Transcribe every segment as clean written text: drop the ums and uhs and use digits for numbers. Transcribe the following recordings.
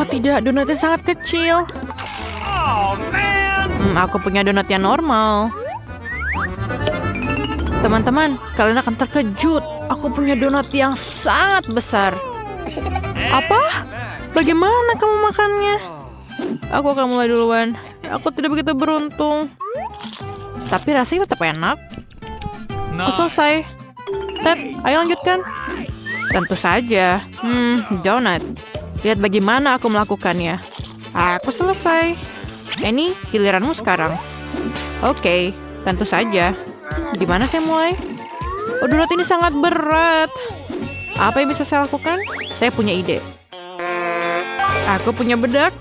tidak, donatnya sangat kecil. Aku punya donat yang normal. Teman-teman, kalian akan terkejut. Aku punya donat yang sangat besar. Apa? Bagaimana kamu makannya? Aku akan mulai duluan. Aku tidak begitu beruntung. Tapi rasanya tetap enak. Aku selesai. Ted, ayo lanjutkan. Tentu saja. Donat. Lihat bagaimana aku melakukannya. Aku selesai. Ini giliranmu sekarang. Oke, tentu saja. Di mana saya mulai? Oh, donat ini sangat berat. Apa yang bisa saya lakukan? Saya punya ide. Aku punya bedak.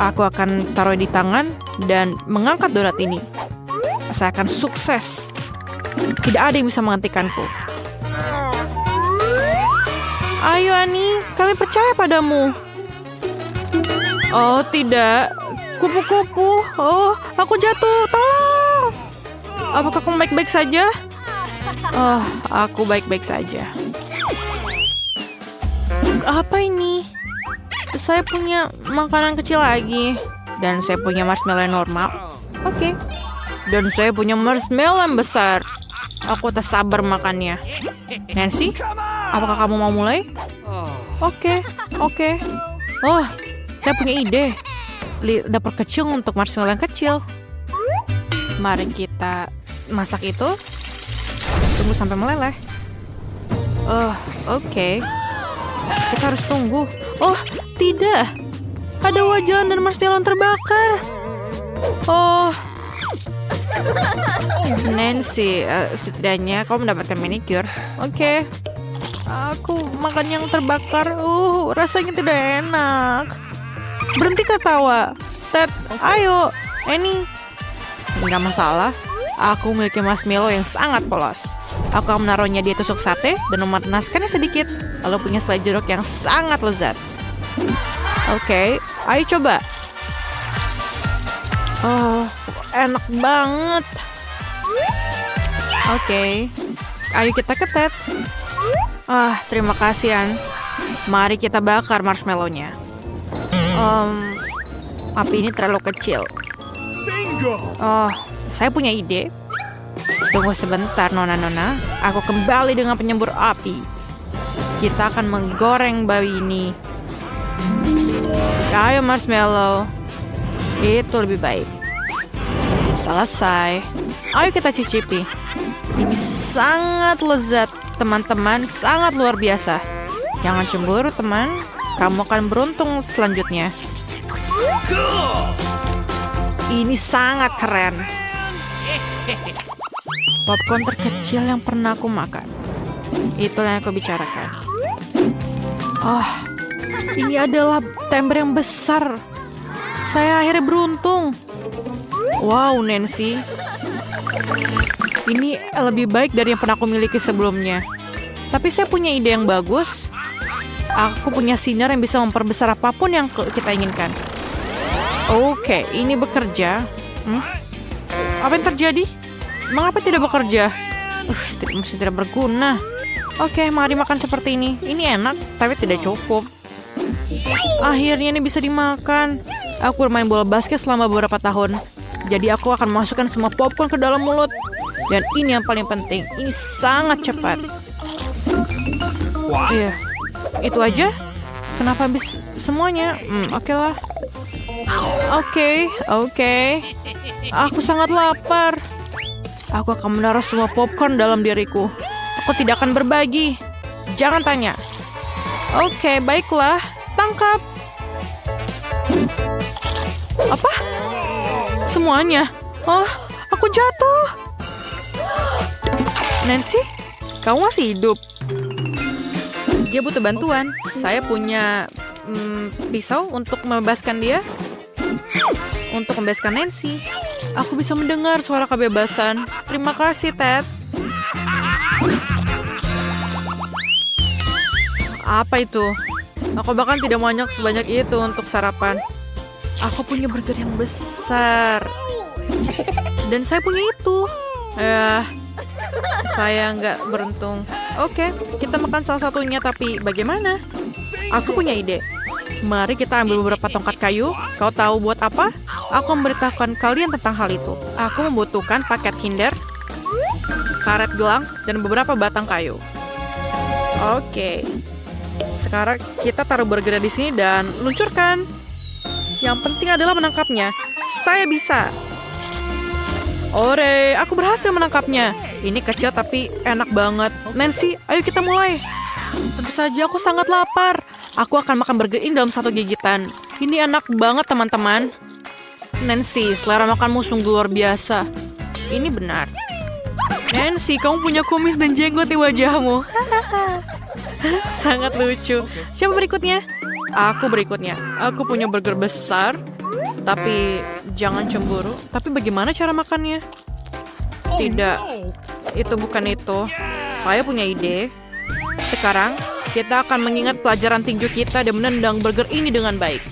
Aku akan taruh di tangan dan mengangkat donat ini. Saya akan sukses. Tidak ada yang bisa menghentikanku. Ayo Ani, kami percaya padamu. Oh tidak, kupu-kupu. Oh, aku jatuh, tolong. Apakah kamu baik-baik saja? Oh, aku baik-baik saja. Apa ini? Saya punya makanan kecil lagi. Dan saya punya marshmallow yang normal. Oke. Dan saya punya marshmallow yang besar. Aku tak sabar makannya. Nancy, apakah kamu mau mulai? Oke. Oh, saya punya ide. Dapur kecil untuk marshmallow yang kecil. Mari kita masak itu. Tunggu sampai meleleh. Oke. Kita harus tunggu. Oh, tidak. Ada wajan dan marshmallow yang terbakar. Oh. Nancy, setidaknya kau mendapatkan manicure. Oke. Aku makan yang terbakar. Rasanya tidak enak. Berhenti ketawa. Ted, ayo. Annie. Enggak masalah. Aku memiliki marshmallow yang sangat polos. Aku akan menaruhnya di tusuk sate dan memanaskannya sedikit. Lalu punya selai jeruk yang sangat lezat. Oke, ayo coba. Oh, enak banget. Oke, ayo kita ketet. Terima kasih, An. Mari kita bakar marshmallow-nya. Api ini terlalu kecil. Saya punya ide. Tunggu sebentar, Nona. Aku kembali dengan penyembur api. Kita akan menggoreng bayi ini. Ayo marshmallow. Itu lebih baik. Selesai. Ayo kita cicipi. Ini sangat lezat, teman-teman. Sangat luar biasa. Jangan cemburu, teman. Kamu akan beruntung selanjutnya. Ini sangat keren. Popcorn terkecil yang pernah aku makan. Itulah yang aku bicarakan. Ini adalah temper yang besar. Saya akhirnya beruntung. Wow, Nancy. Ini lebih baik dari yang pernah aku miliki sebelumnya. Tapi saya punya ide yang bagus. Aku punya sinar yang bisa memperbesar apapun yang kita inginkan. Oke, ini bekerja. Apa yang terjadi? Mengapa tidak bekerja? Masih tidak berguna. Oke, mari makan seperti ini. Ini enak, tapi tidak cukup. Akhirnya ini bisa dimakan. Aku bermain bola basket selama beberapa tahun. Jadi aku akan masukkan semua popcorn ke dalam mulut. Dan ini yang paling penting. Ini sangat cepat. Iya, itu aja. Kenapa habis semuanya? Oke lah. Oke. Aku sangat lapar. Aku akan menaruh semua popcorn dalam diriku. Aku tidak akan berbagi. Jangan tanya. Oke, baiklah. Tangkap. Apa? Semuanya? Aku jatuh. Nancy, kamu masih hidup? Dia butuh bantuan. Saya punya pisau untuk membebaskan dia. Untuk membebaskan Nancy. Aku bisa mendengar suara kebebasan. Terima kasih, Ted. Apa itu? Aku bahkan tidak banyak sebanyak itu untuk sarapan. Aku punya burger yang besar. Dan saya punya itu. Saya nggak beruntung. Oke, kita makan salah satunya, tapi bagaimana? Aku punya ide. Mari kita ambil beberapa tongkat kayu. Kau tahu buat apa? Aku memberitahukan kalian tentang hal itu. Aku membutuhkan paket Kinder, karet gelang, dan beberapa batang kayu. Oke. Sekarang kita taruh burger di sini dan luncurkan. Yang penting adalah menangkapnya. Saya bisa. Ore, aku berhasil menangkapnya. Ini kecil tapi enak banget. Nancy, ayo kita mulai. Tentu saja aku sangat lapar. Aku akan makan burger ini dalam satu gigitan. Ini enak banget teman-teman. Nancy, selera makanmu sungguh luar biasa. Ini benar. Nancy, kamu punya kumis dan jenggot di wajahmu. Sangat lucu. Siapa berikutnya? Aku berikutnya. Aku punya burger besar. Tapi jangan cemburu. Tapi bagaimana cara makannya? Tidak. Itu bukan itu. Saya punya ide. Sekarang, kita akan mengingat pelajaran tinju kita dan menendang burger ini dengan baik.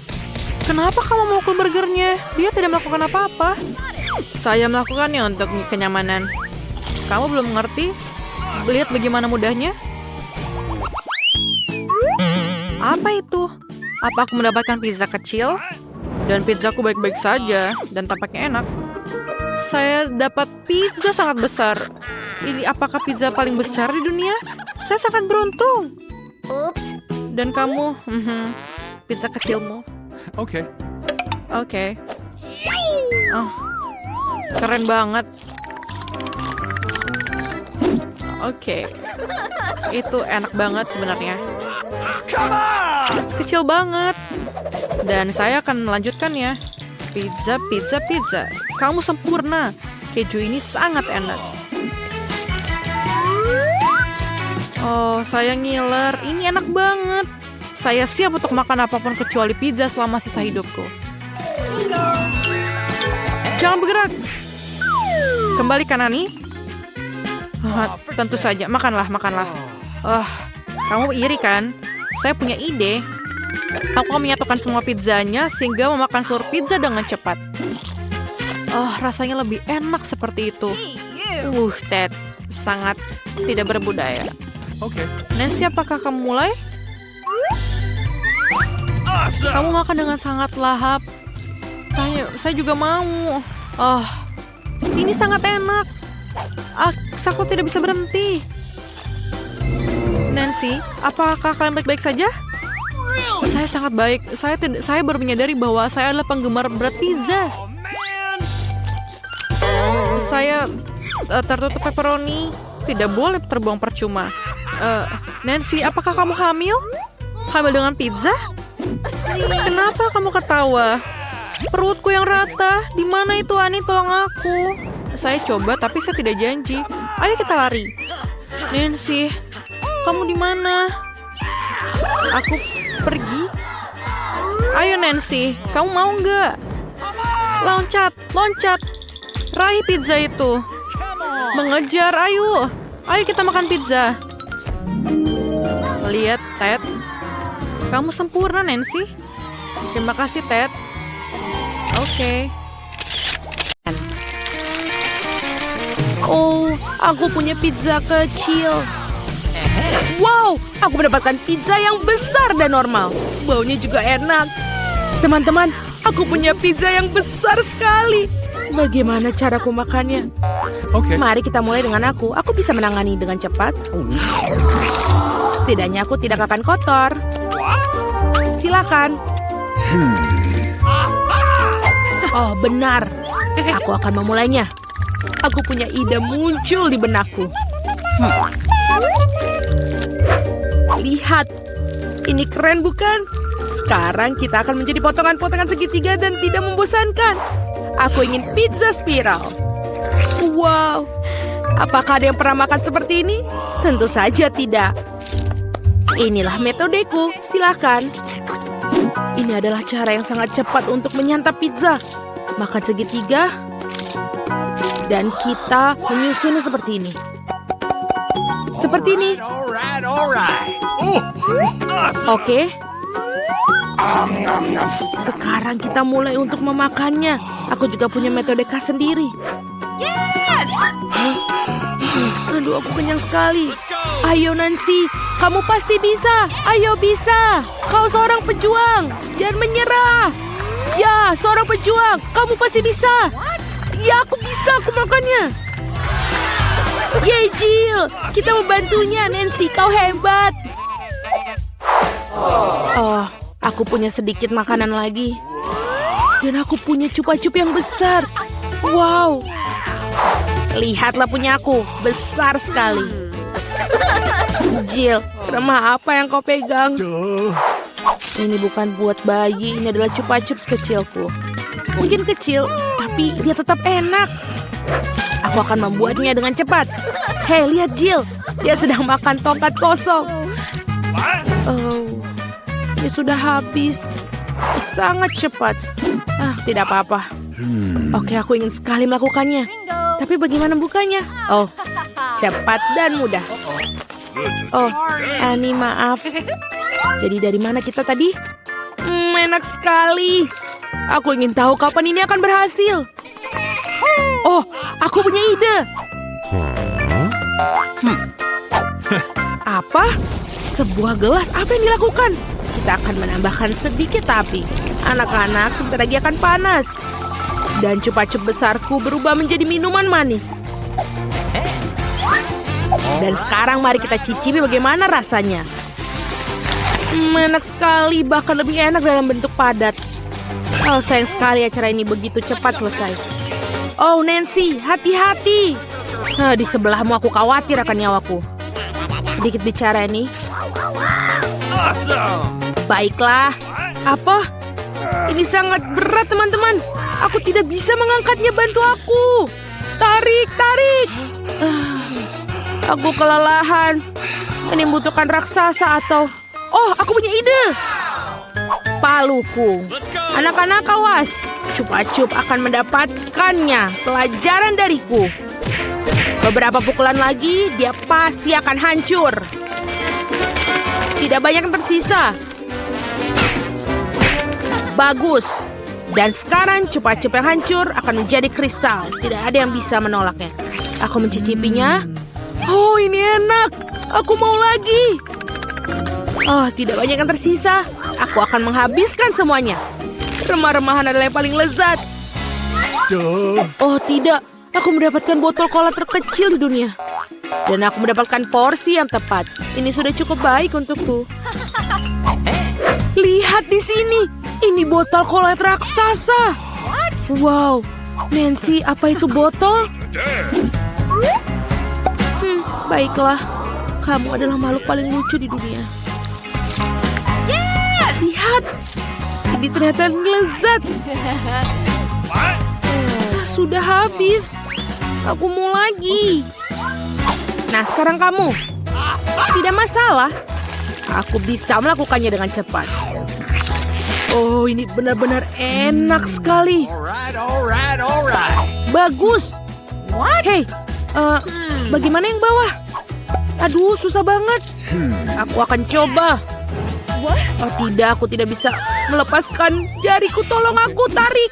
Kenapa kamu memukul burgernya? Dia tidak melakukan apa-apa. Saya melakukannya untuk kenyamanan. Kamu belum mengerti? Lihat bagaimana mudahnya. Apa itu? Apa aku mendapatkan pizza kecil? Dan pizzaku baik-baik saja dan tampaknya enak. Saya dapat pizza sangat besar. Ini apakah pizza paling besar di dunia? Saya sangat beruntung. Oops. Dan kamu, pizza kecilmu. Okay. Oke. Oh, keren banget. Oke. Itu enak banget sebenarnya. Kecil banget. Dan saya akan melanjutkannya. Pizza, pizza, pizza. Kamu sempurna. Keju ini sangat enak. Oh, saya ngiler. Ini enak banget. Saya siap untuk makan apapun kecuali pizza selama sisa hidupku. Jangan bergerak. Kembali Kanani. Tentu saja. Makanlah, makanlah. Kamu iri kan? Saya punya ide. Aku akan menyatukan semua pizzanya sehingga memakan seluruh pizza dengan cepat. Rasanya lebih enak seperti itu. Ted, sangat tidak berbudaya. Okay. Nancy, apakah kamu mulai? Kamu makan dengan sangat lahap. Saya juga mau. Ini sangat enak. Aku tidak bisa berhenti. Nancy, apakah kalian baik-baik saja? Saya sangat baik. Saya baru menyadari bahwa saya adalah penggemar berat pizza. Saya tertutup pepperoni. Tidak boleh terbuang percuma. Nancy, apakah kamu hamil? Hamil dengan pizza? Kenapa kamu ketawa? Perutku yang rata. Di mana itu, Ani? Tolong aku. Saya coba, tapi saya tidak janji. Ayo kita lari. Nancy, kamu di mana? Aku pergi. Ayo Nancy, kamu mau nggak? Loncat, loncat. Raih pizza itu. Mengejar, ayo. Ayo kita makan pizza. Lihat, Ted. Kamu sempurna, Nancy. Terima kasih, Ted. Oke. Oh, aku punya pizza kecil. Wow, aku mendapatkan pizza yang besar dan normal. Baunya juga enak. Teman-teman, aku punya pizza yang besar sekali. Bagaimana caraku makannya? Okay. Mari kita mulai dengan aku. Aku bisa menangani dengan cepat. Setidaknya aku tidak akan kotor. Silakan. Oh, benar. Aku akan memulainya. Aku punya ide muncul di benakku. Lihat. Ini keren bukan? Sekarang kita akan menjadi potongan-potongan segitiga dan tidak membosankan. Aku ingin pizza spiral. Wow. Apakah ada yang pernah makan seperti ini? Tentu saja tidak. Inilah metodeku. Silakan. Ini adalah cara yang sangat cepat untuk menyantap pizza. Makan segitiga. Dan kita menyusunnya seperti ini. Seperti ini. Oke. Sekarang kita mulai untuk memakannya. Aku juga punya metode khas sendiri. Aduh, aku kenyang sekali. Ayo Nancy, kamu pasti bisa. Ayo bisa. Kau seorang pejuang. Jangan menyerah. Ya, seorang pejuang. Kamu pasti bisa. Ya, aku bisa. Aku makannya. Yeay, Jill. Kita membantunya, Nancy. Kau hebat. Oh, aku punya sedikit makanan lagi. Dan aku punya cupa-cup yang besar. Wow. Lihatlah punya aku. Besar sekali. Jill, remah apa yang kau pegang? Ini bukan buat bayi, ini adalah cupa-cups kecilku. Mungkin kecil, tapi dia tetap enak. Aku akan membuatnya dengan cepat. Hei, lihat Jill. Dia sedang makan tongkat kosong. Oh, ini sudah habis. Sangat cepat. Tidak apa-apa. Oke, aku ingin sekali melakukannya. Tapi bagaimana bukanya? Oh, cepat dan mudah. Oh, Annie, maaf. Jadi dari mana kita tadi? Enak sekali. Aku ingin tahu kapan ini akan berhasil. Oh, aku punya ide. Apa? Sebuah gelas, apa yang dilakukan? Kita akan menambahkan sedikit api. Anak-anak sebentar lagi akan panas. Dan cupa-cup besarku berubah menjadi minuman manis. Dan sekarang mari kita cicipi bagaimana rasanya. Enak sekali, bahkan lebih enak dalam bentuk padat. Oh, sayang sekali acara ini begitu cepat selesai. Oh, Nancy, hati-hati. Di sebelahmu aku khawatir akan nyawaku. Sedikit bicara nih. Baiklah. Apa? Ini sangat berat, teman-teman. Aku tidak bisa mengangkatnya, bantu aku. Tarik, tarik. Aku kelelahan. Ini membutuhkan raksasa atau... Oh, aku punya ide. Paluku. Anak-anak awas. Cupa-cup akan mendapatkannya. Pelajaran dariku. Beberapa pukulan lagi, dia pasti akan hancur. Tidak banyak yang tersisa. Bagus. Dan sekarang cupa-cup yang hancur akan menjadi kristal. Tidak ada yang bisa menolaknya. Aku mencicipinya. Oh, ini enak. Aku mau lagi. Oh, tidak banyak yang tersisa. Aku akan menghabiskan semuanya. Remah-remahan adalah yang paling lezat. Oh, tidak. Aku mendapatkan botol cola terkecil di dunia. Dan aku mendapatkan porsi yang tepat. Ini sudah cukup baik untukku. Lihat di sini. Ini botol cola raksasa. Wow. Nancy, apa itu botol? Baiklah. Kamu adalah makhluk paling lucu di dunia. Lihat. Ini ternyata lezat. Sudah habis. Aku mau lagi. Nah, sekarang kamu. Tidak masalah. Aku bisa melakukannya dengan cepat. Oh, ini benar-benar enak sekali. Bagus. Hei, bagaimana yang bawah? Aduh, susah banget. Aku akan coba. Oh tidak, aku tidak bisa melepaskan jariku. Tolong aku, tarik.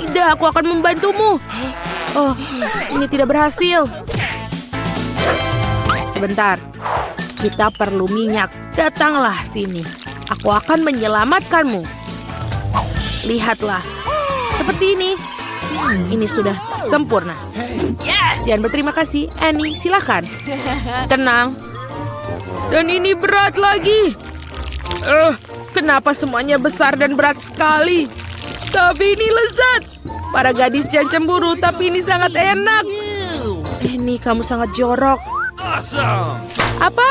Tidak, aku akan membantumu. Oh, ini tidak berhasil. Sebentar. Kita perlu minyak. Datanglah sini. Aku akan menyelamatkanmu. Lihatlah. Seperti ini. Ini sudah sempurna. Dan berterima kasih. Annie, silakan. Tenang. Dan ini berat lagi. Kenapa semuanya besar dan berat sekali? Tapi ini lezat. Para gadis jangan cemburu, tapi ini sangat enak. Annie, kamu sangat jorok. Apa?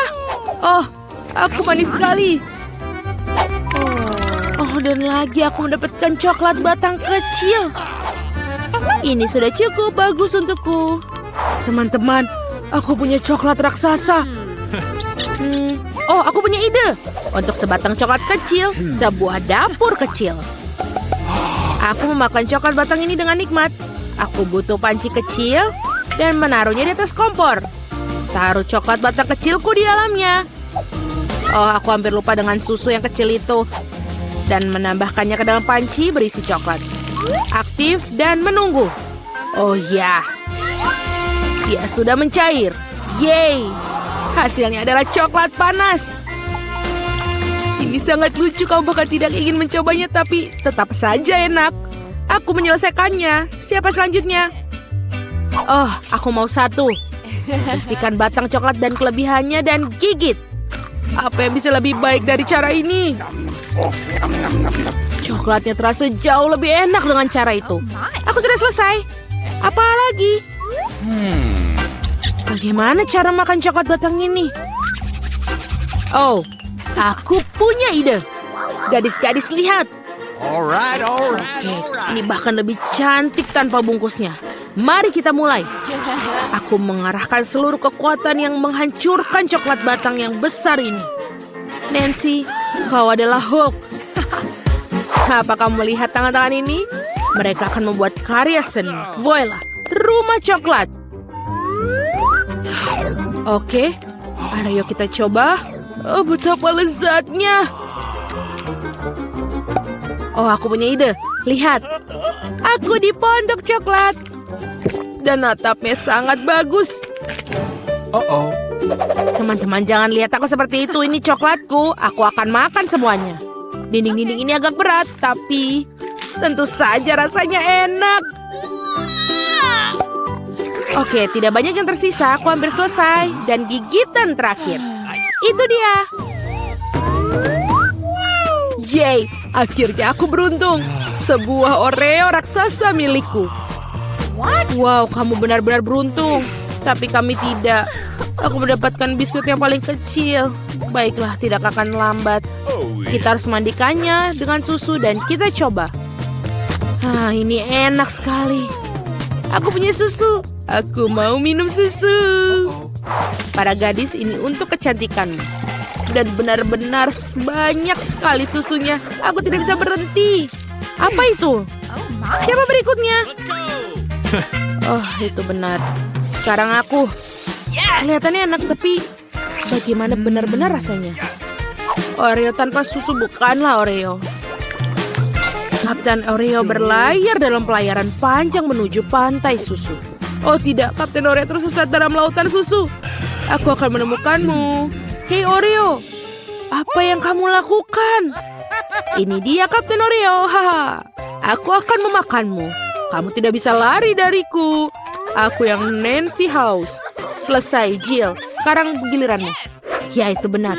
Oh, aku manis sekali. Oh, dan lagi aku mendapatkan coklat batang kecil. Ini sudah cukup bagus untukku. Teman-teman, aku punya coklat raksasa. Oh, aku punya ide. Untuk sebatang coklat kecil, sebuah dapur kecil. Aku memakan coklat batang ini dengan nikmat. Aku butuh panci kecil dan menaruhnya di atas kompor. Taruh coklat batang kecilku di dalamnya. Oh, aku hampir lupa dengan susu yang kecil itu. Dan menambahkannya ke dalam panci berisi coklat. Aktif dan menunggu. Oh ya. Dia sudah mencair. Yeay. Hasilnya adalah coklat panas. Ini sangat lucu, kamu bahkan tidak ingin mencobanya, tapi tetap saja enak. Aku menyelesaikannya. Siapa selanjutnya? Oh, aku mau satu. Bersihkan batang coklat dan kelebihannya dan gigit. Apa yang bisa lebih baik dari cara ini? Coklatnya terasa jauh lebih enak dengan cara itu. Aku sudah selesai. Apa lagi? Bagaimana cara makan coklat batang ini? Oh, aku punya ide. Gadis-gadis, lihat. Oke, ini bahkan lebih cantik tanpa bungkusnya. Mari kita mulai. Aku mengarahkan seluruh kekuatan yang menghancurkan coklat batang yang besar ini. Nancy, kau adalah Hulk. Apa kamu melihat tangan-tangan ini? Mereka akan membuat karya seni. Voila, rumah coklat. Oke, ayo kita coba. Oh, betapa lezatnya. Oh, aku punya ide. Lihat, aku di pondok coklat. Dan atapnya sangat bagus. Uh-oh. Teman-teman, jangan lihat aku seperti itu. Ini coklatku. Aku akan makan semuanya. Dinding-dinding ini agak berat, tapi tentu saja rasanya enak. Oke, tidak banyak yang tersisa. Aku hampir selesai. Dan gigitan terakhir. Itu dia. Yeay, akhirnya aku beruntung. Sebuah Oreo raksasa milikku. Wow, kamu benar-benar beruntung. Tapi kami tidak. Aku mendapatkan biskuit yang paling kecil. Baiklah, tidak akan lambat. Kita harus memandikannya dengan susu dan kita coba. Ini enak sekali. Aku punya susu. Aku mau minum susu. Para gadis, ini untuk kecantikanmu. Dan benar-benar banyak sekali susunya. Aku tidak bisa berhenti. Apa itu? Siapa berikutnya? Oh, itu benar. Sekarang aku. Kelihatannya enak, tapi bagaimana benar-benar rasanya? Oreo tanpa susu bukanlah Oreo. Kapten Oreo berlayar dalam pelayaran panjang menuju pantai susu. Oh tidak, Kapten Oreo tersesat dalam lautan susu. Aku akan menemukanmu. Hei Oreo, apa yang kamu lakukan? Ini dia Kapten Oreo. Haha. Aku akan memakanmu. Kamu tidak bisa lari dariku. Aku yang Nancy House. Selesai, Jill. Sekarang giliranmu. Ya, itu benar.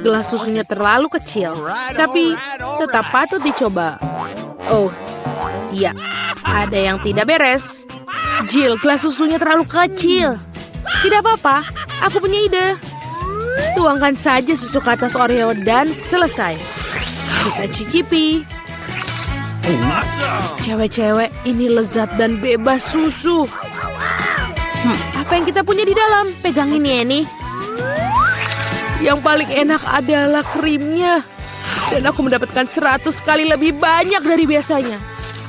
Gelas susunya terlalu kecil. Tapi tetap patut dicoba. Oh, iya. Ada yang tidak beres. Jill, gelas susunya terlalu kecil. Tidak apa-apa. Aku punya ide. Tuangkan saja susu ke atas Oreo dan selesai. Kita cicipi. Cewek-cewek, ini lezat dan bebas susu. Apa yang kita punya di dalam? Pegang ini, Annie. Yang paling enak adalah krimnya. Dan aku mendapatkan 100 kali lebih banyak dari biasanya.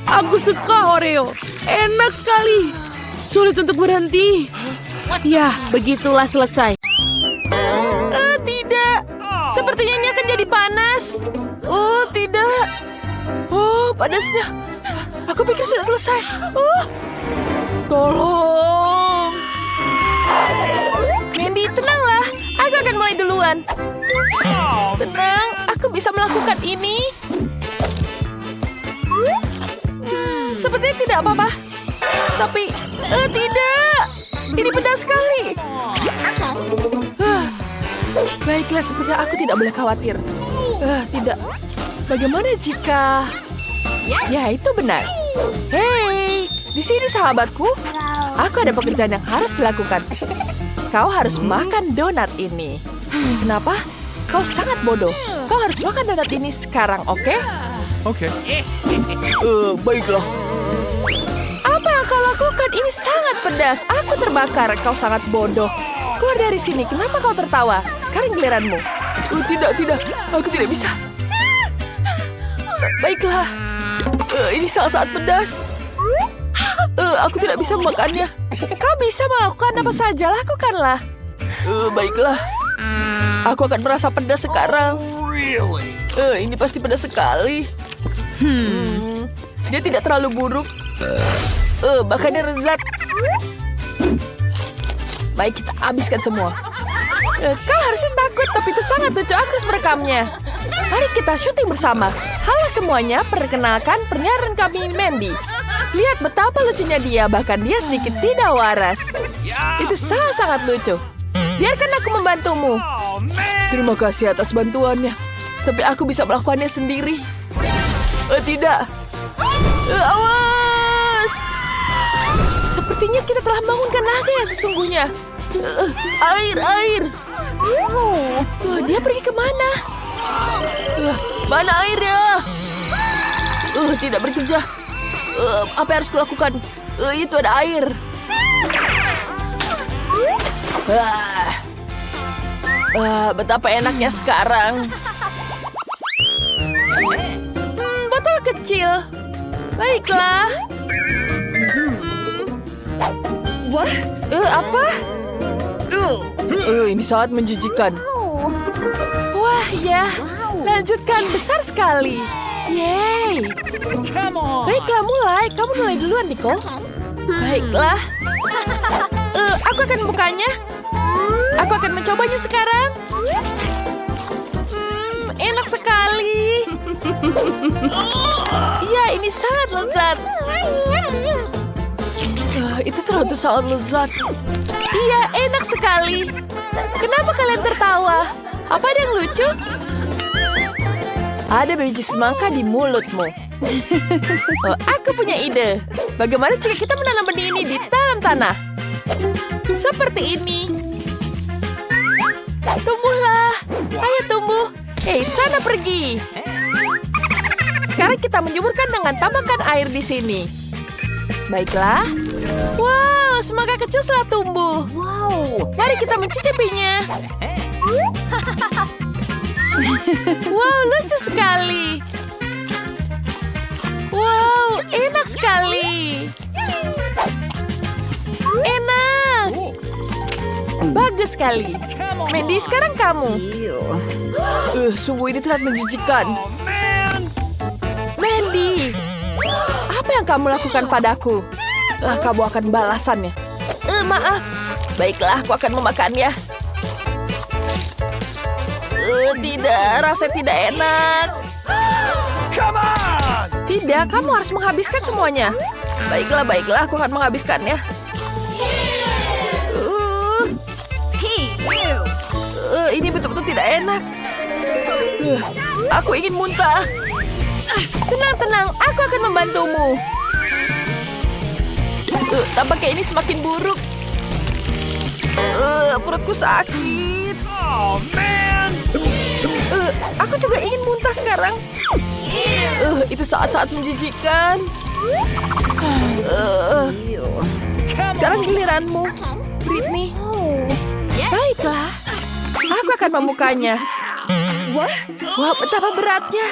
Aku suka Oreo. Enak sekali. Sulit untuk berhenti. Ya, begitulah selesai. Tidak. Sepertinya ini akan jadi panas. Oh, tidak. Oh, panasnya. Aku pikir sudah selesai. Tolong. Mandy, tenanglah. Aku akan mulai duluan. Tenang, aku bisa melakukan ini. Sepertinya tidak apa-apa. Tapi, tidak. Ini pedas sekali. Baiklah, sepertinya aku tidak boleh khawatir. Tidak. Bagaimana jika... Ya, itu benar. Hei, di sini sahabatku. Aku ada pekerjaan yang harus dilakukan. Kau harus makan donat ini. Kenapa? Kau sangat bodoh. Kau harus makan donat ini sekarang, oke? Okay. Baiklah. Apa yang kau lakukan? Ini sangat pedas. Aku terbakar. Kau sangat bodoh. Keluar dari sini. Kenapa kau tertawa? Sekarang giliranmu. Tidak. Aku tidak bisa. Baiklah. Ini sangat pedas. Aku tidak bisa memakannya. Kau bisa melakukan apa saja. Lakukanlah. Baiklah. Aku akan merasa pedas sekarang. Ini pasti pedas sekali. Dia tidak terlalu buruk. Bahkan dia lezat. Baik, kita habiskan semua. Kau harusnya takut, tapi itu sangat lucu. Aku harus merekamnya. Mari kita syuting bersama. Halo semuanya, perkenalkan penyiaran kami Mandy. Lihat betapa lucunya dia, bahkan dia sedikit tidak waras. Itu sangat-sangat lucu. Biarkan aku membantumu. Terima kasih atas bantuannya. Tapi aku bisa melakukannya sendiri. Tidak. Awas! Sepertinya kita telah membangunkan naga yang sesungguhnya. Air. Dia pergi kemana? Mana airnya? Tidak bekerja. Apa yang harus kulakukan? Itu ada air. Betapa enaknya sekarang. Botol kecil. Baiklah. Wah, apa? Ini sangat menjijikan. Wah, ya. Lanjutkan, besar sekali. Yeay. Baiklah, mulai. Kamu mulai duluan, Nicole. Baiklah. Aku akan membukanya. Aku akan mencobanya sekarang. Enak sekali. Ya, ini sangat lezat. Itu terlalu sangat lezat. Iya, enak sekali. Kenapa kalian tertawa? Apa ada yang lucu? Ada biji semangka di mulutmu. Aku punya ide. Bagaimana jika kita menanam benih ini di dalam tanah? Seperti ini. Tumbuhlah. Ayo tumbuh. Sana pergi. Sekarang kita menyuburkan dengan tambahkan air di sini. Baiklah. Wow, semangka kecil telah tumbuh. Mari kita mencicipinya. Wow, lucu sekali. Wow, enak sekali. Enak. Bagus sekali. Mandy, sekarang kamu. Sungguh ini terlihat menjijikan. Mandy, apa yang kamu lakukan padaku? Kamu akan balasannya. Maaf. Baiklah, aku akan memakannya. Tidak, rasanya tidak enak. Tidak, kamu harus menghabiskan semuanya. Baiklah, aku akan menghabiskannya. Ini betul-betul tidak enak. Aku ingin muntah. Tenang, aku akan membantumu. Tampaknya ini semakin buruk. Perutku sakit. Aku juga ingin muntah sekarang. Itu sangat-sangat menjijikan. Sekarang giliranmu, Britney. Baiklah, aku akan membukanya. Wah, betapa beratnya.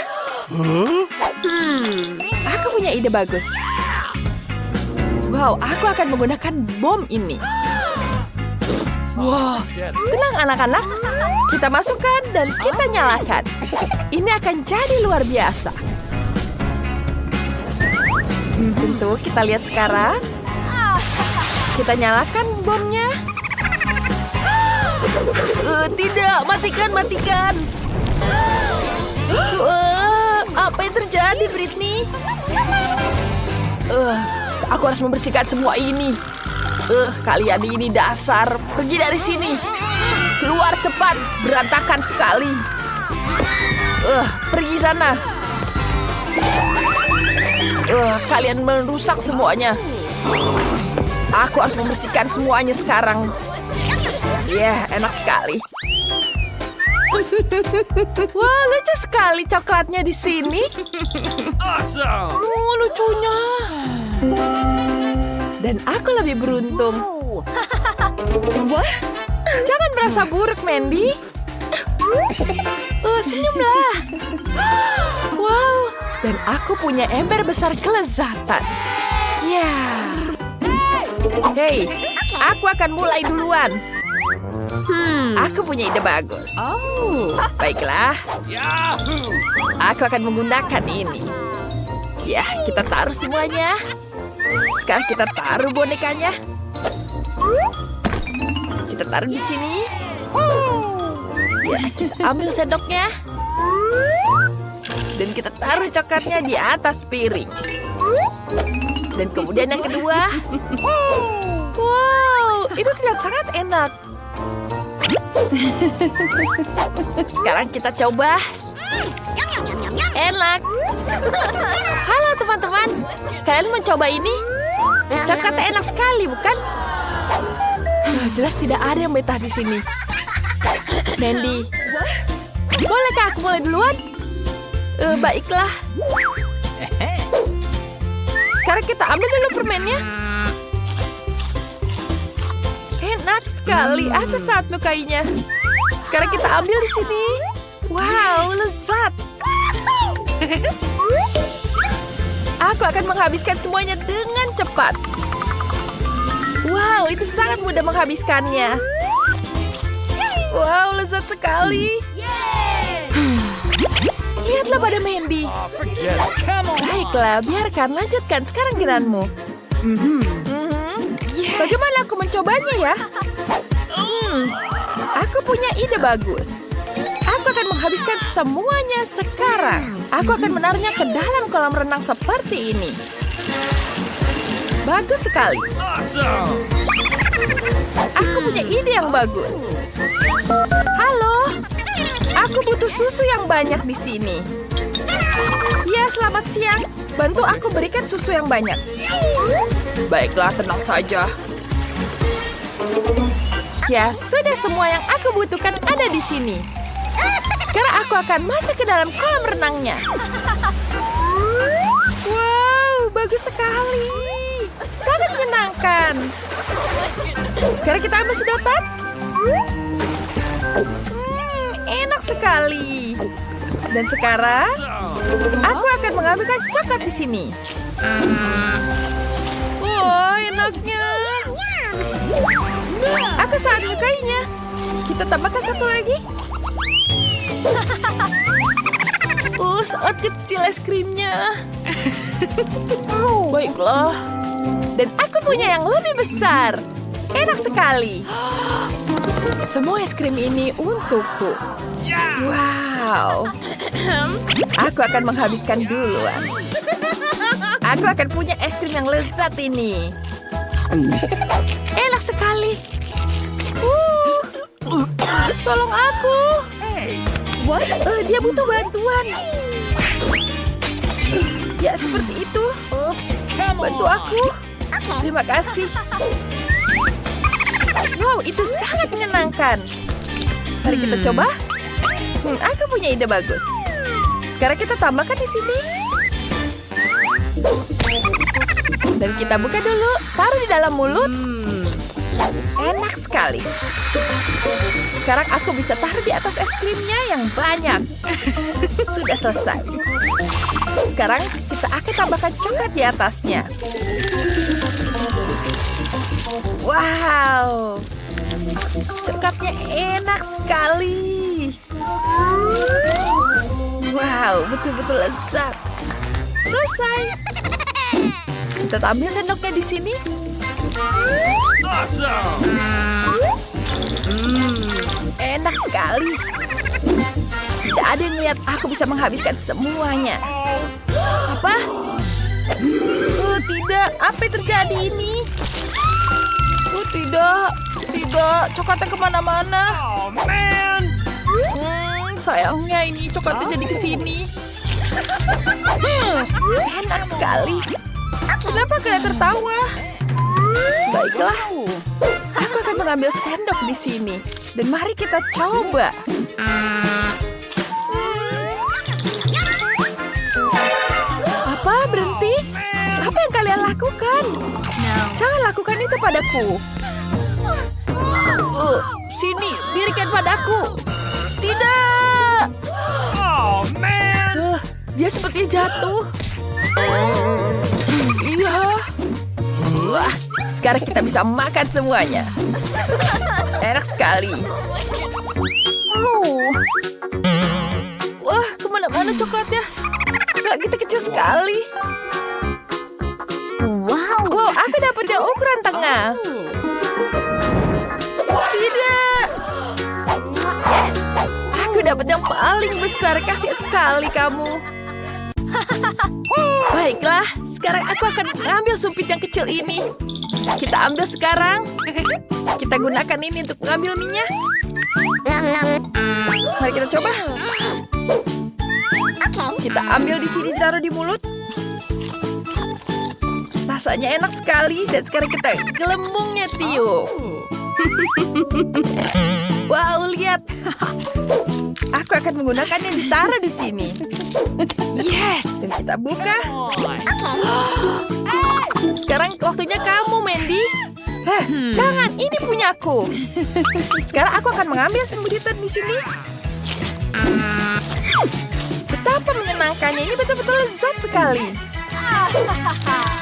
Aku punya ide bagus. Wow, aku akan menggunakan bom ini. Wow, tenang anak-anak. Kita masukkan dan kita nyalakan. Ini akan jadi luar biasa. Tentu kita lihat sekarang. Kita nyalakan bomnya. Tidak, matikan. Apa yang terjadi, Britney? Aku harus membersihkan semua ini. Kalian ini dasar. Pergi dari sini. Keluar cepat. Berantakan sekali. Pergi sana. Kalian merusak semuanya. Aku harus membersihkan semuanya sekarang. Enak sekali. Wah, lucu sekali coklatnya di sini. Awesome. Lucunya. Dan aku lebih beruntung. Wah, jangan merasa buruk, Mandy. Senyumlah. Wow, dan aku punya ember besar kelezatan. Hei, aku akan mulai duluan. Aku punya ide bagus. Baiklah. Aku akan menggunakan ini. Kita taruh semuanya. Sekarang kita taruh bonekanya. Kita taruh di sini. Ya, kita ambil sendoknya. Dan kita taruh coklatnya di atas piring. Dan kemudian yang kedua. Wow, itu terlihat sangat enak. Sekarang kita coba. Enak. Halo teman-teman, kalian mau coba ini? Coklatnya enak sekali, bukan? Jelas tidak ada yang betah di sini. Mandy, bolehkah aku mulai duluan? Baiklah. Sekarang kita ambil dulu permennya. Enak sekali, aku sangat menyukainya. Sekarang kita ambil di sini. Wow, lezat. Aku akan menghabiskan semuanya dengan cepat. Wow, itu sangat mudah menghabiskannya. Wow, lezat sekali. Lihatlah pada Mandy. Oh, forget it. Come on. Baiklah, biarkan lanjutkan sekarang giliranmu. Bagaimana aku mencobanya ya? Aku punya ide bagus. Aku akan menghabiskan semuanya sekarang. Aku akan menaruhnya ke dalam kolam renang seperti ini. Bagus sekali. Awesome. Aku punya ide yang bagus. Halo, aku butuh susu yang banyak di sini. Ya, selamat siang. Bantu aku berikan susu yang banyak. Baiklah, tenang saja. Ya, sudah semua yang aku butuhkan ada di sini. Sekarang aku akan masuk ke dalam kolam renangnya. Wow, bagus sekali. Sangat menyenangkan. Sekarang kita ambil sedotan. Enak sekali. Dan sekarang, aku akan mengambilkan coklat di sini. Wow, enaknya. Aku sangat menyukainya. Kita tambahkan satu lagi. Sangat kecil es krimnya. Baiklah. Dan aku punya yang lebih besar. Enak sekali. Semua es krim ini untukku. Wow. Aku akan menghabiskan duluan. Aku akan punya es krim yang lezat ini. Enak sekali. Tolong aku. Dia butuh bantuan. Ya, seperti itu. Bantu aku. Terima kasih. Wow, itu sangat menyenangkan. Mari kita coba. Aku punya ide bagus. Sekarang kita tambahkan di sini. Dan kita buka dulu. Taruh di dalam mulut. Enak sekali. Sekarang aku bisa taruh di atas es krimnya yang banyak. Sudah selesai. Sekarang kita akan tambahkan coklat di atasnya. Wow. Coklatnya enak sekali. Wow, betul-betul lezat. Selesai. Kita ambil sendoknya di sini. Awesome. Enak sekali. Tidak ada yang lihat aku bisa menghabiskan semuanya. Apa? Tidak. Apa yang terjadi ini? Tidak. Coklatnya kemana-mana. Oh, man. Sayangnya ini coklatnya jadi ke sini. Enak sekali. Kenapa kalian tertawa? Baiklah. Aku akan mengambil sendok di sini. Dan mari kita coba. Apa? Berhenti? Apa yang kalian lakukan? Jangan lakukan itu padaku. Sini, berikan padaku. Tidak. Oh, man. Dia sepertinya jatuh. Iya. Wah, sekarang kita bisa makan semuanya. Enak sekali. Wah, kemana-mana coklatnya? Kita kecil sekali. Wow, aku dapat yang ukuran tengah. Tidak. dapat yang paling besar. Kasihan sekali kamu. Baiklah, sekarang aku akan mengambil sumpit yang kecil ini. Kita ambil sekarang. Kita gunakan ini untuk mengambil minyak. Mari kita coba. Kita ambil di sini, taruh di mulut. Rasanya enak sekali. Dan sekarang kita gelembungnya, Tio. Wow, lihat. Aku akan menggunakan yang ditaruh di sini. Yes. Dan kita buka. Sekarang waktunya kamu, Mandy. Jangan, ini punyaku. Sekarang aku akan mengambil sembuditan di sini. Betapa menyenangkannya, ini betul-betul lezat sekali.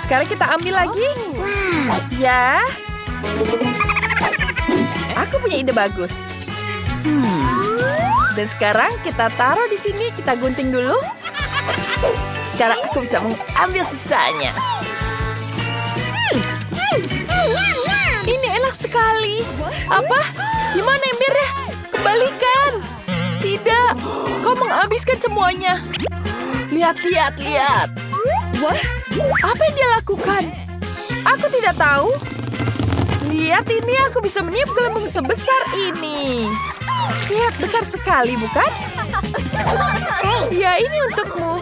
Sekarang kita ambil lagi. Ya. Aku punya ide bagus. Dan sekarang kita taruh di sini, kita gunting dulu. Sekarang aku bisa mengambil sisanya. Ini enak sekali. Apa? Di mana embernya? Kembalikan. Tidak. Kau menghabiskan semuanya. Lihat. Wah, apa yang dia lakukan? Aku tidak tahu. Lihat ini, aku bisa meniup gelembung sebesar ini. Lihat, besar sekali, bukan? Ya, ini untukmu.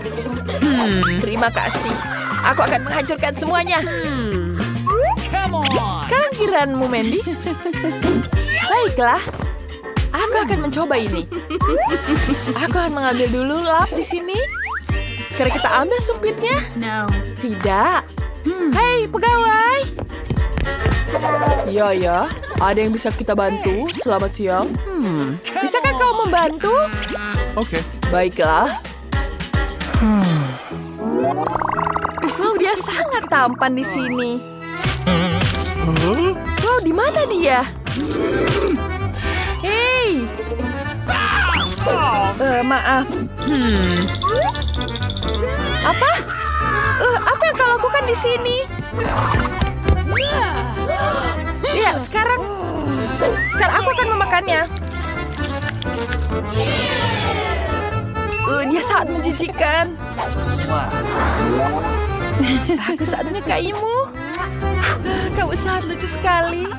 Terima kasih. Aku akan menghancurkan semuanya. Sekarang giliranmu, Mandy. Baiklah. Aku akan mencoba ini. Aku akan mengambil dulu lap di sini. Sekarang kita ambil sumpitnya. Tidak. Hei, pegawai. Ya. Ada yang bisa kita bantu? Selamat siang. Bisakah kau membantu? Okay. Baiklah. Wow, dia sangat tampan di sini. Wow, di mana dia? Hei. Maaf. Apa? Apa yang kau lakukan di sini? Ya, sekarang aku akan memakannya. Dia sangat menjijikkan. Aku sangat menyukaimu. Kamu sangat lucu sekali.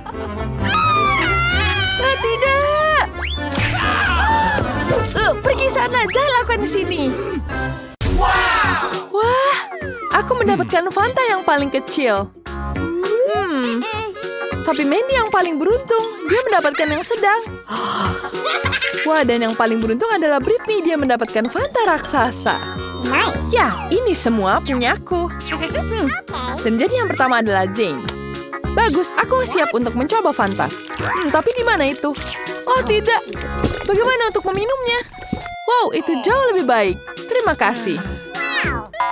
Tidak. Pergi sana, jangan lakukan di sini. Wah, aku mendapatkan Fanta yang paling kecil. Tapi Mandy yang paling beruntung. Dia mendapatkan yang sedang. Wah, dan yang paling beruntung adalah Britney. Dia mendapatkan Fanta raksasa. Ya, ini semua punyaku. Dan jadi yang pertama adalah Jane. Bagus, aku siap untuk mencoba Fanta. Tapi di mana itu? Oh, tidak. Bagaimana untuk meminumnya? Wow, itu jauh lebih baik. Terima kasih.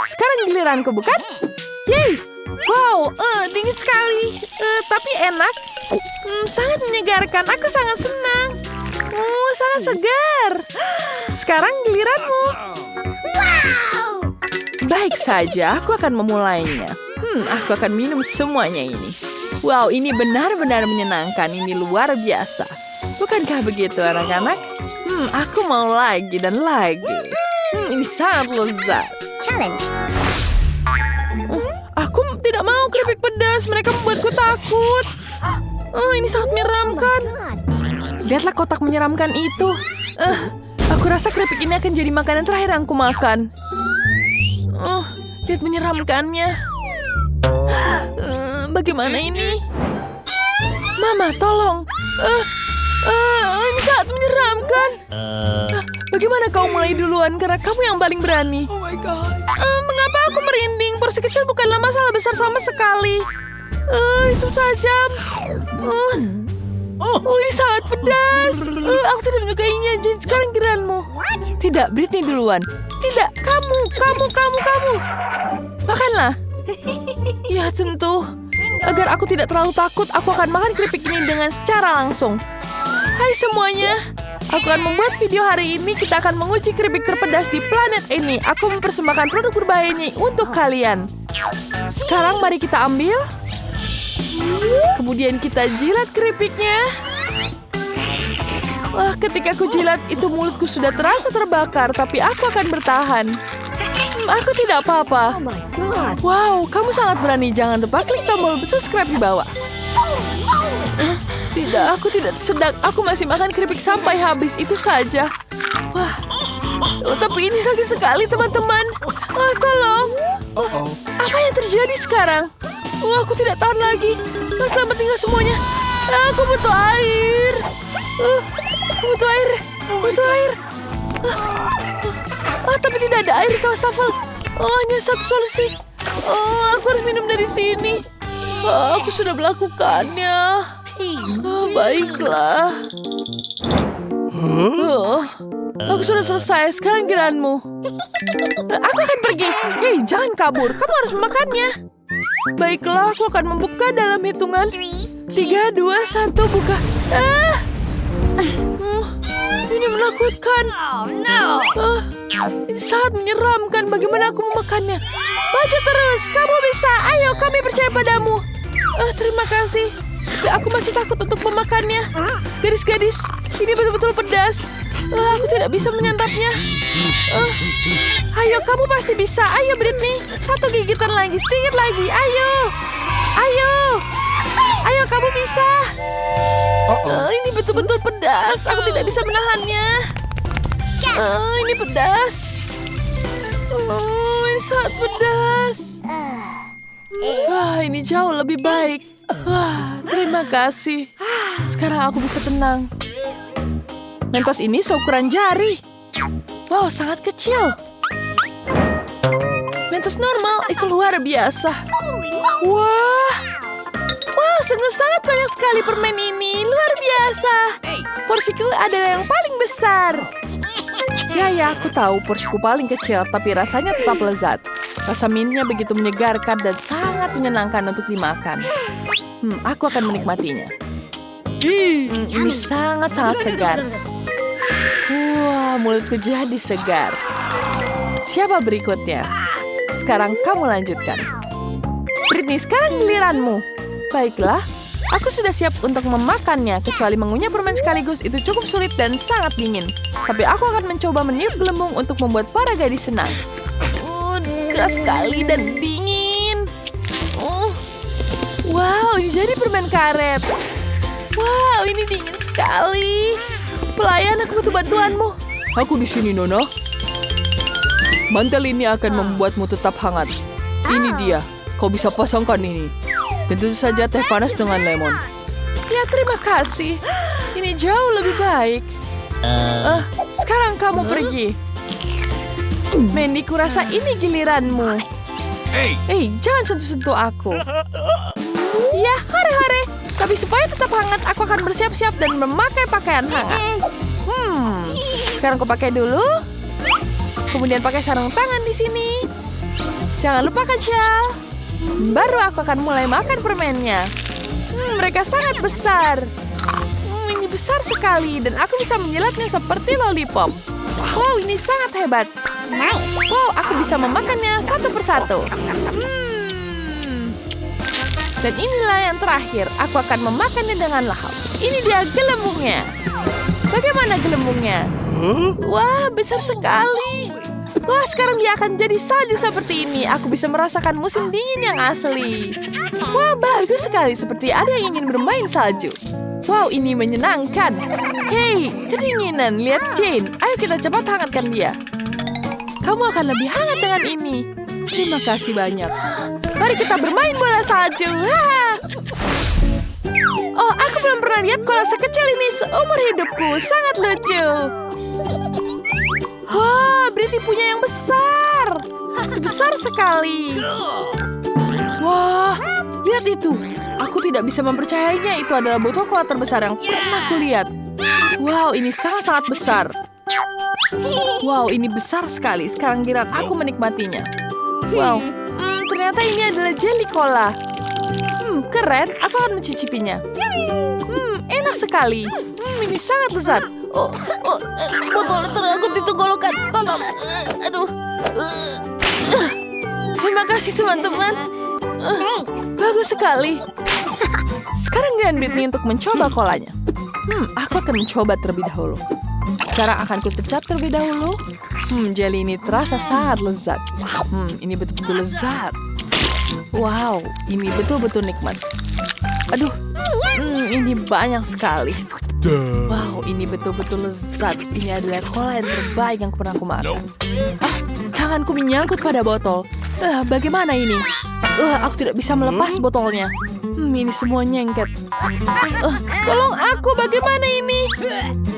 Sekarang giliranku, bukan? Yeay. Wow, dingin sekali. Tapi enak. Sangat menyegarkan. Aku sangat senang. Sangat segar. Sekarang giliranmu. Baik saja, aku akan memulainya. Aku akan minum semuanya ini. Wow, ini benar-benar menyenangkan. Ini luar biasa. Bukankah begitu, anak-anak? Aku mau lagi dan lagi. Ini sangat lezat. Challenge. Aku tidak mau keripik pedas. Mereka membuatku takut. Ini sangat menyeramkan. Lihatlah kotak menyeramkan itu. Aku rasa keripik ini akan jadi makanan terakhir yang aku makan. Lihat menyeramkannya. Bagaimana ini? Mama, tolong. Ini sangat menyeramkan. Bagaimana kau mulai duluan? Karena kamu yang paling berani. Oh my God. Mengapa aku merinding? Porsi kecil bukanlah masalah besar sama sekali. Itu tajam. Ini sangat pedas. Aku tidak menyukainya. Jane, sekarang giliranmu. Tidak, Britney duluan. Tidak, kamu. Makanlah. Ya, tentu. Agar aku tidak terlalu takut, aku akan makan keripik ini dengan secara langsung. Hai semuanya. Aku akan membuat video hari ini. Kita akan menguji keripik terpedas di planet ini. Aku mempersembahkan produk berbahaya ini untuk kalian. Sekarang mari kita ambil. Kemudian kita jilat keripiknya. Wah, ketika aku jilat, itu mulutku sudah terasa terbakar, tapi aku akan bertahan. Aku tidak apa-apa. Wow, kamu sangat berani. Jangan lupa klik tombol subscribe di bawah. Tidak, aku tidak sedang. Aku masih makan keripik sampai habis. Itu saja. Wah, tapi ini sakit sekali, teman-teman. Tolong. Apa yang terjadi sekarang? Wah, aku tidak tahan lagi. Selamat tinggal semuanya. Aku butuh air. Aku butuh air. Butuh air. Tapi tidak ada air di wastafel. Hanya satu solusi. Aku harus minum dari sini. Aku sudah melakukannya. Baiklah. Aku sudah selesai. Sekarang giliranmu. Aku akan pergi. Hei, jangan kabur. Kamu harus memakannya. Baiklah, aku akan membuka dalam hitungan 3, 2, 1, buka. Ini menakutkan. Ini sangat menyeramkan. Bagaimana aku memakannya? Baca terus. Kamu bisa. Ayo, kami percaya padamu. Terima kasih. Tapi aku masih takut untuk memakannya. Gadis-gadis, ini betul-betul pedas. Aku tidak bisa menyantapnya. Ayo, kamu pasti bisa. Ayo, Britney. 1 gigitan lagi, sedikit lagi. Ayo. Ayo. Ayo, kamu bisa. Ini betul-betul pedas. Aku tidak bisa menahannya. Ini pedas. Ini sangat pedas. Wah, ini jauh lebih baik. Wah, terima kasih. Sekarang aku bisa tenang. Mentos ini seukuran jari. Wow, sangat kecil. Mentos normal itu luar biasa. Wah, sungguh sangat banyak sekali permen ini. Luar biasa. Porsiku adalah yang paling besar. Ya, aku tahu porsiku paling kecil, tapi rasanya tetap lezat. Rasa mintnya begitu menyegarkan dan sangat menyenangkan untuk dimakan. Aku akan menikmatinya. Ini sangat-sangat segar. Wah, mulutku jadi segar. Siapa berikutnya? Sekarang kamu lanjutkan. Britney, sekarang giliranmu. Baiklah, aku sudah siap untuk memakannya. Kecuali mengunyah permen sekaligus, itu cukup sulit dan sangat dingin. Tapi aku akan mencoba meniup gelembung untuk membuat para gadis senang. Keras sekali dan dingin. Wow, ini jadi permen karet. Wow, ini dingin sekali. Pelayan, aku butuh bantuanmu. Aku di sini, Nona. Mantel ini akan membuatmu tetap hangat. Ini dia. Kau bisa pasangkan ini. Dan tentu saja teh panas dengan lemon. Ya, terima kasih. Ini jauh lebih baik. Sekarang kamu pergi. Mandy, kurasa ini giliranmu. Hey, jangan sentuh-sentuh aku. Ya, hore-hore. Tapi supaya tetap hangat, aku akan bersiap-siap dan memakai pakaian hangat. Sekarang aku pakai dulu. Kemudian pakai sarung tangan di sini. Jangan lupakan shawl. Baru aku akan mulai makan permennya. Mereka sangat besar. Ini besar sekali dan aku bisa menjilatnya seperti lollipop. Wow, ini sangat hebat. Wow, aku bisa memakannya satu persatu. Dan inilah yang terakhir. Aku akan memakannya dengan lahap. Ini dia gelembungnya. Bagaimana gelembungnya? Wah, besar sekali. Wah, sekarang dia akan jadi salju seperti ini. Aku bisa merasakan musim dingin yang asli. Wah, bagus sekali. Seperti ada yang ingin bermain salju. Wow, ini menyenangkan. Hei, kedinginan. Lihat Jane. Ayo kita cepat hangatkan dia. Kamu akan lebih hangat dengan ini. Terima kasih banyak. Mari kita bermain bola salju. Oh, aku belum pernah lihat koala sekecil ini seumur hidupku. Sangat lucu. Britney punya yang besar. Besar sekali. Wah, lihat itu. Aku tidak bisa mempercayainya. Itu adalah botol koala terbesar yang pernah kulihat. Wow, ini sangat-sangat besar. Wow, ini besar sekali. Sekarang giliran aku menikmatinya. Wow, ternyata ini adalah jelly cola. Keren. Aku akan mencicipinya. Enak sekali. Ini sangat lezat. Botol terangkut di tenggorokan. Tolong. Aduh. Terima kasih teman-teman. Bagus sekali. Sekarang giliran Britney untuk mencoba kolanya. Aku akan mencoba terlebih dahulu. Sekarang akan kupecat terlebih dahulu. Jelly ini terasa sangat lezat. Ini betul-betul lezat. Wow, ini betul-betul nikmat. Aduh, ini banyak sekali. Wow, ini betul-betul lezat. Ini adalah cola yang terbaik yang pernah aku makan. Tanganku menyangkut pada botol. Bagaimana ini? Aku tidak bisa melepas botolnya. Ini semua nyengket. Tolong aku, bagaimana ini?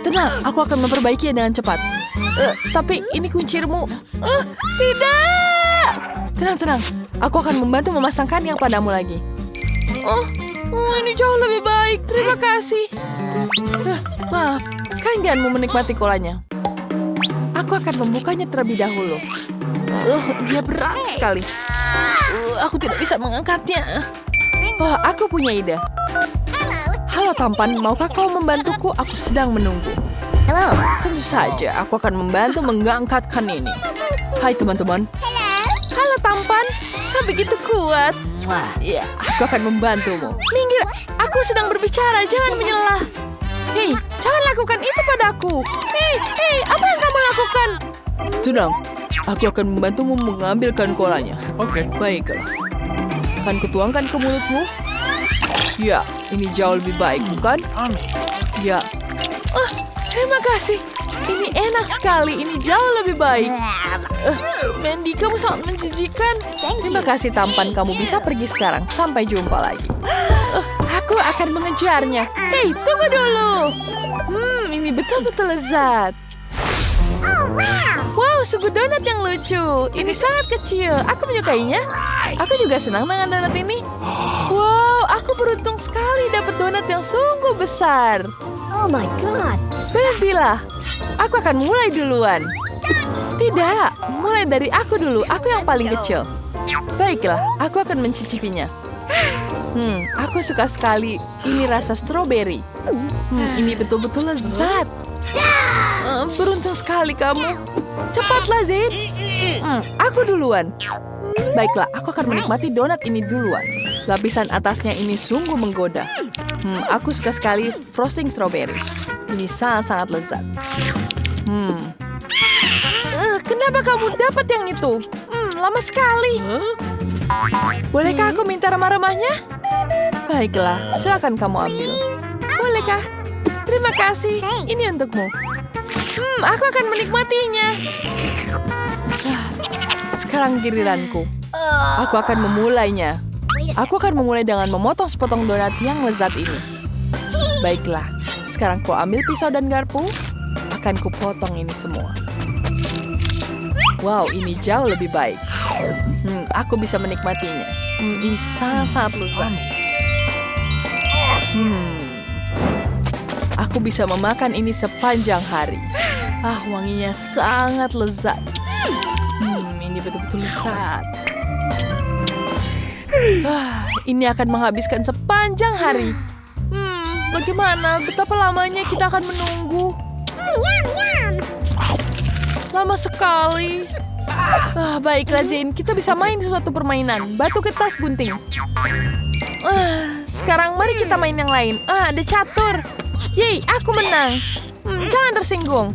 Tenang, aku akan memperbaikinya dengan cepat. Tapi ini kuncimu. Tidak! Tenang. Aku akan membantu memasangkan yang padamu lagi. Ini jauh lebih baik. Terima kasih. Maaf, sekarang janganmu menikmati kolanya. Aku akan membukanya terlebih dahulu. Dia berat sekali. Aku tidak bisa mengangkatnya. Aku punya ide. Halo tampan, maukah kau membantuku? Aku sedang menunggu. Tentu saja, aku akan membantu mengangkatkan ini. Hai teman-teman. Halo tampan, kau begitu kuat. Ya, aku akan membantumu. Minggir, aku sedang berbicara, jangan menyelah. Hei, jangan lakukan itu padaku. Hei, apa yang kamu lakukan? Tenang, aku akan membantumu mengambilkan kolanya. Okay. Baiklah. Akan kutuangkan ke mulutmu. Ya, ini jauh lebih baik, bukan? Ya. Terima kasih. Ini enak sekali. Ini jauh lebih baik. Mandy, kamu sangat menjijikan. Terima kasih tampan. Kamu bisa pergi sekarang. Sampai jumpa lagi. Aku akan mengejarnya. Hei, tunggu dulu. Ini betul-betul lezat. Wow, sebuah donat yang lucu. Ini sangat kecil. Aku menyukainya. Aku juga senang dengan donat ini. Wow, aku beruntung sekali dapat donat yang sungguh besar. Oh my god. Berhentilah. Aku akan mulai duluan. Tidak, mulai dari aku dulu. Aku yang paling kecil. Baiklah, aku akan mencicipinya. Aku suka sekali. Ini rasa stroberi. Ini betul-betul lezat. Beruntung sekali kamu. Cepatlah, Zain. Aku duluan. Baiklah, aku akan menikmati donat ini duluan. Lapisan atasnya ini sungguh menggoda. Aku suka sekali frosting strawberry. Ini sangat-sangat lezat. Kenapa kamu dapat yang itu? Lama sekali. Bolehkah aku minta remah-remahnya? Baiklah, silakan kamu ambil. Bolehkah? Terima kasih. Ini untukmu. Aku akan menikmatinya. Sekarang giliranku. Aku akan memulainya. Aku akan memulai dengan memotong sepotong donat yang lezat ini. Baiklah, sekarang ku ambil pisau dan garpu. Akan ku potong ini semua. Wow, ini jauh lebih baik. Aku bisa menikmatinya. Ini sangat lezat. Aku bisa memakan ini sepanjang hari. Wanginya sangat lezat. Ini betul-betul lezat. Ini akan menghabiskan sepanjang hari. Bagaimana? Betapa lamanya kita akan menunggu? Lama sekali. Baiklah, Jane. Kita bisa main suatu permainan. Batu kertas gunting. Sekarang mari kita main yang lain. Ada catur. Yeay, aku menang. Jangan tersinggung.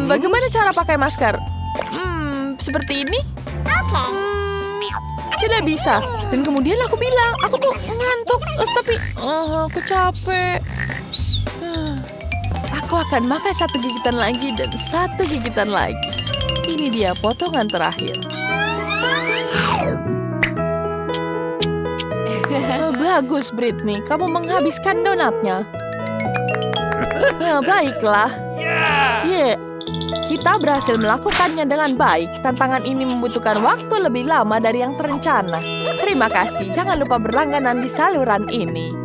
Bagaimana cara pakai masker? Seperti ini? Tidak bisa. Dan kemudian aku bilang, aku tuh ngantuk. Tapi aku capek. Aku akan makan satu gigitan lagi dan satu gigitan lagi. Ini dia potongan terakhir. Bagus, Britney. Kamu menghabiskan donatnya. Baiklah. Yeah. Kita berhasil melakukannya dengan baik. Tantangan ini membutuhkan waktu lebih lama dari yang terencana. Terima kasih. Jangan lupa berlangganan di saluran ini.